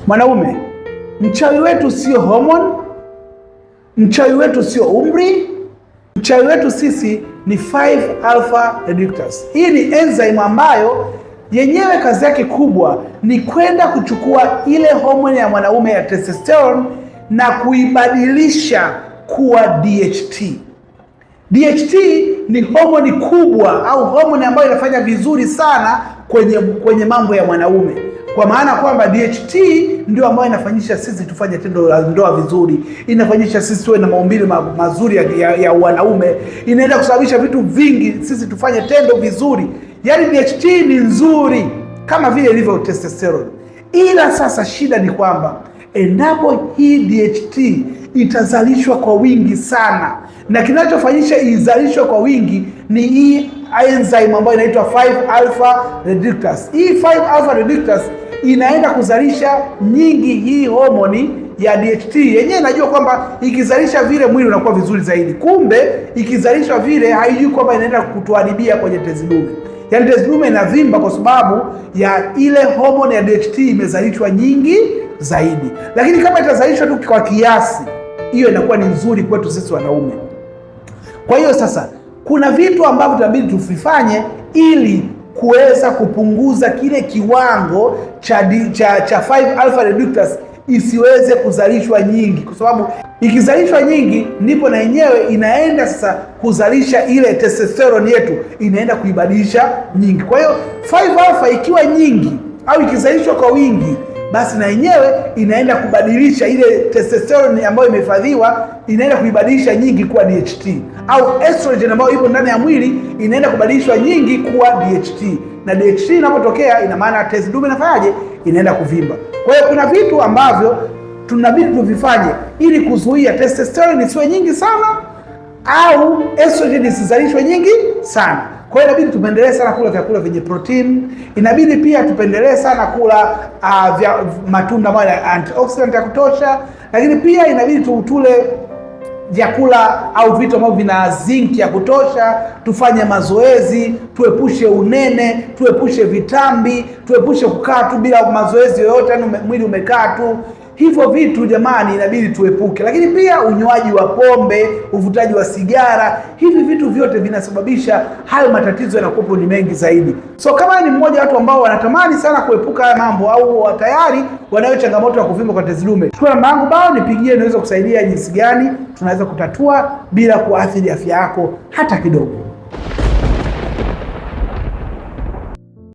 Mwanaume, mchawi wetu sio hormone, mchawi wetu sio umri, mchawi wetu sisi ni 5-alpha reductase. Hii ni enzyme ambayo yenyewe kazi yake kubwa ni kwenda kuchukua ile homoni ya mwanaume ya testosterone na kuibadilisha kuwa DHT. DHT ni homoni kubwa au homoni ambayo inafanya vizuri sana kwenye mambo ya mwanaume, kwa maana kwamba DHT ndio ambayo inafanyisha sisi tufanye tendo la ndoa vizuri, inafanyisha sisi tuwe na maumbile mazuri ya wanaume, inaenda kusababisha vitu vingi sisi tufanye tendo vizuri. Yaani DHT ni nzuri kama vile ilivyo testosterone. Ila sasa shida ni kwamba endapo hii DHT itazalishwa kwa wingi sana, na kinachofanyisha izalishwe kwa wingi ni hii enzyme ambayo inaitwa 5-alpha reductase. Hii 5-alpha reductase inaenda kuzalisha nyingi hii homoni ya DHT. Yenyewe inajua kwamba ikizalisha vile mwili unakuwa vizuri zaidi, kumbe ikizalishwa vile haijui kwamba inaenda kutuharibia kwenye tezi dume. Yaani tezi dume inavimba kwa sababu ya ile homoni ya DHT imezalishwa nyingi zaidi. Lakini kama itazalishwa tu kwa kiasi, hiyo inakuwa ni nzuri kwetu sisi wanaume. Kwa hiyo sasa kuna vitu ambavyo tunabidi tuvifanye ili kuweza kupunguza kile kiwango cha 5-alpha reductase isiweze kuzalishwa nyingi, kwa sababu ikizalishwa nyingi ndipo na yenyewe inaenda sasa kuzalisha ile testosterone yetu, inaenda kuibadilisha nyingi. Kwa hiyo 5-alpha ikiwa nyingi au ikizalishwa kwa wingi, basi na yenyewe inaenda kubadilisha ile testosterone ambayo imehifadhiwa, inaenda kuibadilisha nyingi kuwa DHT, au estrogen ambayo ipo ndani ya mwili inaenda kubadilishwa nyingi kuwa DHT. Na DHT inapotokea, ina maana tezi dume inafanyaje? Inaenda kuvimba. Kwa hiyo kuna vitu ambavyo tunabidi tuvifanye ili kuzuia testosterone isiwe nyingi sana au estrogen isizalishwe nyingi sana. Kwa hiyo inabidi tupendelee sana kula vyakula vyenye protein, inabidi pia tupendelee sana kula matunda ambayo yana antioxidant ya kutosha, lakini pia inabidi tule vyakula au vitu ambavyo vina zinc ya kutosha, tufanye mazoezi, tuepushe unene, tuepushe vitambi, tuepushe kukaa tu bila mazoezi yoyote, yani mwili umekaa tu. Hivyo vitu jamani inabidi tuepuke. Lakini pia unywaji wa pombe, uvutaji wa sigara, hivi vitu vyote vinasababisha hayo matatizo yanakuwa ni mengi zaidi. So kama ni mmoja watu ambao wanatamani sana kuepuka haya mambo au tayari wanayo changamoto ya kuvimba kwa tezi dume, chukua namba yangu bao nipigie, niweze kusaidia jinsi gani tunaweza kutatua bila kuathiri afya yako hata kidogo.